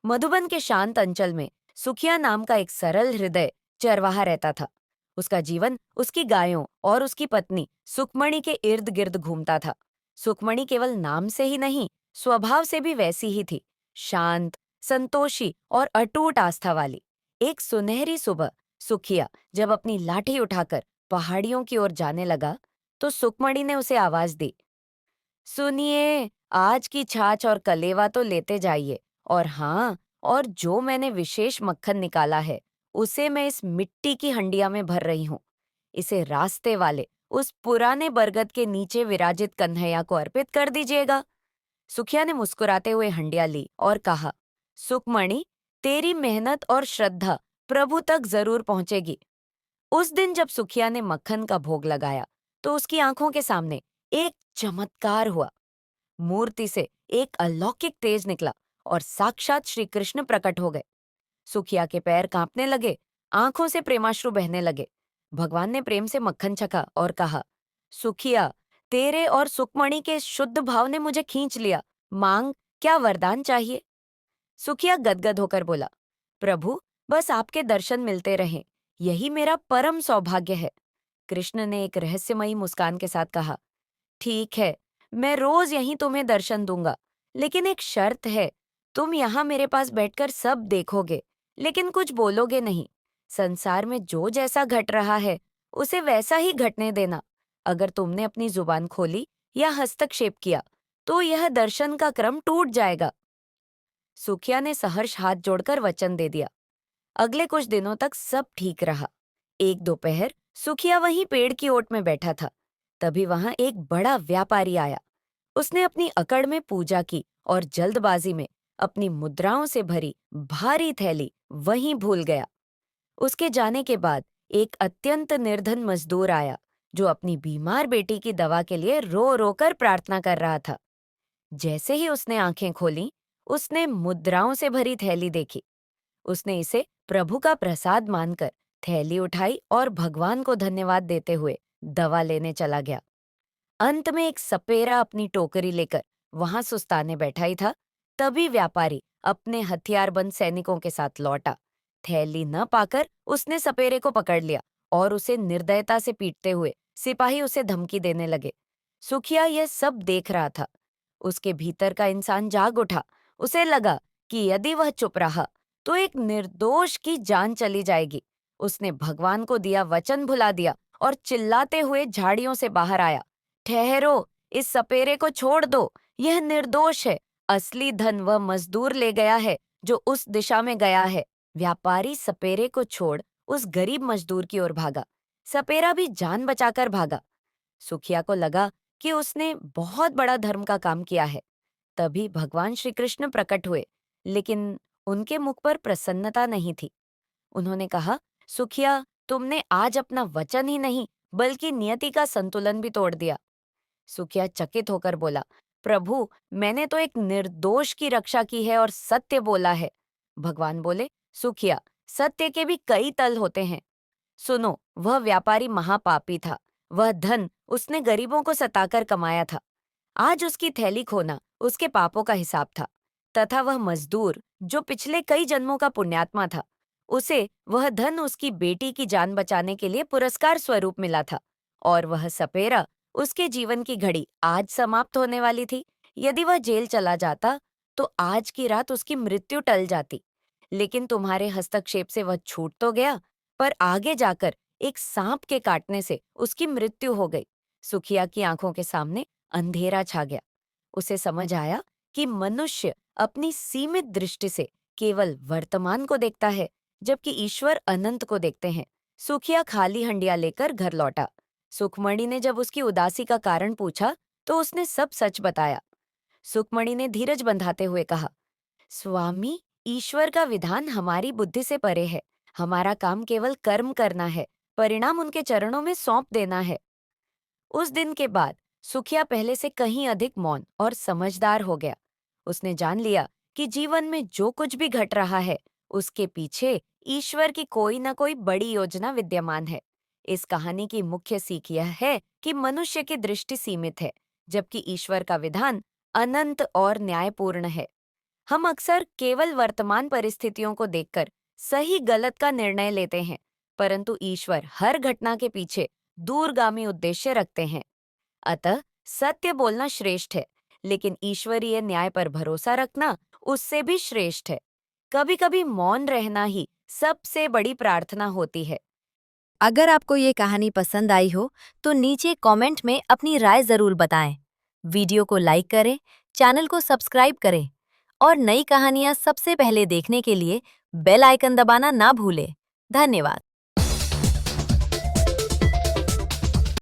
मधुबन के शांत अंचल में सुखिया नाम का एक सरल हृदय चरवाहा रहता था। उसका जीवन उसकी गायों और उसकी पत्नी सुखमणि के इर्द गिर्द घूमता था। सुखमणि केवल नाम से ही नहीं, स्वभाव से भी वैसी ही थी, शांत, संतोषी और अटूट आस्था वाली। एक सुनहरी सुबह सुखिया जब अपनी लाठी उठाकर पहाड़ियों की ओर जाने लगा, तो सुखमणि ने उसे आवाज दी, सुनिए, आज की छाछ और कलेवा तो लेते जाइए। और हाँ, और जो मैंने विशेष मक्खन निकाला है, उसे मैं इस मिट्टी की हंडिया में भर रही हूँ। इसे रास्ते वाले उस पुराने बरगद के नीचे विराजित कन्हैया को अर्पित कर दीजिएगा। सुखिया ने मुस्कुराते हुए हंडिया ली और कहा, सुखमणि, तेरी मेहनत और श्रद्धा प्रभु तक जरूर पहुंचेगी। उस दिन जब सुखिया ने मक्खन का भोग लगाया, तो उसकी आंखों के सामने एक चमत्कार हुआ। मूर्ति से एक अलौकिक तेज निकला और साक्षात श्री कृष्ण प्रकट हो गए। सुखिया के पैर कांपने लगे, आंखों से प्रेमाश्रु बहने लगे। भगवान ने प्रेम से मक्खन चखा और कहा, सुखिया, तेरे और सुखमणि के शुद्ध भाव ने मुझे खींच लिया। मांग, क्या वरदान चाहिए? सुखिया गदगद होकर बोला, प्रभु, बस आपके दर्शन मिलते रहें, यही मेरा परम सौभाग्य है। कृष्ण ने एक रहस्यमयी मुस्कान के साथ कहा, ठीक है, मैं रोज यहीं तुम्हें दर्शन दूंगा, लेकिन एक शर्त है। तुम यहाँ मेरे पास बैठकर सब देखोगे, लेकिन कुछ बोलोगे नहीं। संसार में जो जैसा घट रहा है, उसे वैसा ही घटने देना। अगर तुमने अपनी जुबान खोली या हस्तक्षेप किया, तो यह दर्शन का क्रम टूट जाएगा। सुखिया ने सहर्ष हाथ जोड़कर वचन दे दिया। अगले कुछ दिनों तक सब ठीक रहा। एक दोपहर सुखिया वहीं पेड़ की ओट में बैठा था। तभी वहां एक बड़ा व्यापारी आया। उसने अपनी अकड़ में पूजा की और जल्दबाजी में अपनी मुद्राओं से भरी भारी थैली वहीं भूल गया। उसके जाने के बाद एक अत्यंत निर्धन मजदूर आया, जो अपनी बीमार बेटी की दवा के लिए रो रो कर प्रार्थना कर रहा था। जैसे ही उसने आंखें खोलीं, उसने मुद्राओं से भरी थैली देखी। उसने इसे प्रभु का प्रसाद मानकर थैली उठाई और भगवान को धन्यवाद देते हुए दवा लेने चला गया। अंत में एक सपेरा अपनी टोकरी लेकर वहां सुस्ताने बैठा ही था। तभी व्यापारी अपने हथियारबंद सैनिकों के साथ लौटा। थैली न पाकर उसने सपेरे को पकड़ लिया और उसे निर्दयता से पीटते हुए सिपाही उसे धमकी देने लगे। सुखिया यह सब देख रहा था। उसके भीतर का इंसान जाग उठा। उसे लगा कि यदि वह चुप रहा, तो एक निर्दोष की जान चली जाएगी। उसने भगवान को दिया वचन भुला दिया और चिल्लाते हुए झाड़ियों से बाहर आया, ठहरो, इस सपेरे को छोड़ दो, यह निर्दोष है। असली धन वह मजदूर ले गया है जो उस दिशा में गया है। व्यापारी सपेरे को छोड़ उस गरीब मजदूर की ओर भागा। सपेरा भी जान बचाकर भागा। सुखिया को लगा कि उसने बहुत बड़ा धर्म का काम किया है। तभी भगवान श्री कृष्ण प्रकट हुए, लेकिन उनके मुख पर प्रसन्नता नहीं थी। उन्होंने कहा, सुखिया, तुमने आज अपना वचन ही नहीं, बल्कि नियति का संतुलन भी तोड़ दिया। सुखिया चकित होकर बोला, प्रभु, मैंने तो एक निर्दोष की रक्षा की है और सत्य बोला है। भगवान बोले, सुखिया, सत्य के भी कई तल होते हैं। सुनो, वह व्यापारी महापापी था। वह धन उसने गरीबों को सताकर कमाया था। आज उसकी थैली खोना उसके पापों का हिसाब था। तथा वह मजदूर जो पिछले कई जन्मों का पुण्यात्मा था, उसे वह धन उसकी बेटी की जान बचाने के लिए पुरस्कार स्वरूप मिला था। और वह सपेरा, उसके जीवन की घड़ी आज समाप्त होने वाली थी। यदि वह जेल चला जाता, तो आज की रात उसकी मृत्यु टल जाती। लेकिन तुम्हारे हस्तक्षेप से वह छूट तो गया, पर आगे जाकर एक सांप के काटने से उसकी मृत्यु हो गई। सुखिया की आंखों के सामने अंधेरा छा गया। उसे समझ आया कि मनुष्य अपनी सीमित दृष्टि से केवल वर्तमान को देखता है, जबकि ईश्वर अनंत को देखते हैं। सुखिया खाली हंडिया लेकर घर लौटा। सुखमणि ने जब उसकी उदासी का कारण पूछा, तो उसने सब सच बताया। सुखमणि ने धीरज बंधाते हुए कहा, स्वामी, ईश्वर का विधान हमारी बुद्धि से परे है। हमारा काम केवल कर्म करना है, परिणाम उनके चरणों में सौंप देना है। उस दिन के बाद सुखिया पहले से कहीं अधिक मौन और समझदार हो गया। उसने जान लिया कि जीवन में जो कुछ भी घट रहा है, उसके पीछे ईश्वर की कोई न कोई बड़ी योजना विद्यमान है। इस कहानी की मुख्य सीख यह है कि मनुष्य की दृष्टि सीमित है, जबकि ईश्वर का विधान अनंत और न्यायपूर्ण है। हम अक्सर केवल वर्तमान परिस्थितियों को देखकर सही गलत का निर्णय लेते हैं, परंतु ईश्वर हर घटना के पीछे दूरगामी उद्देश्य रखते हैं। अतः सत्य बोलना श्रेष्ठ है, लेकिन ईश्वरीय न्याय पर भरोसा रखना उससे भी श्रेष्ठ है। कभी-कभी मौन रहना ही सबसे बड़ी प्रार्थना होती है। अगर आपको ये कहानी पसंद आई हो तो नीचे कमेंट में अपनी राय जरूर बताएं। वीडियो को लाइक करें, चैनल को सब्सक्राइब करें और नई कहानियां सबसे पहले देखने के लिए बेल आइकन दबाना ना भूलें। धन्यवाद।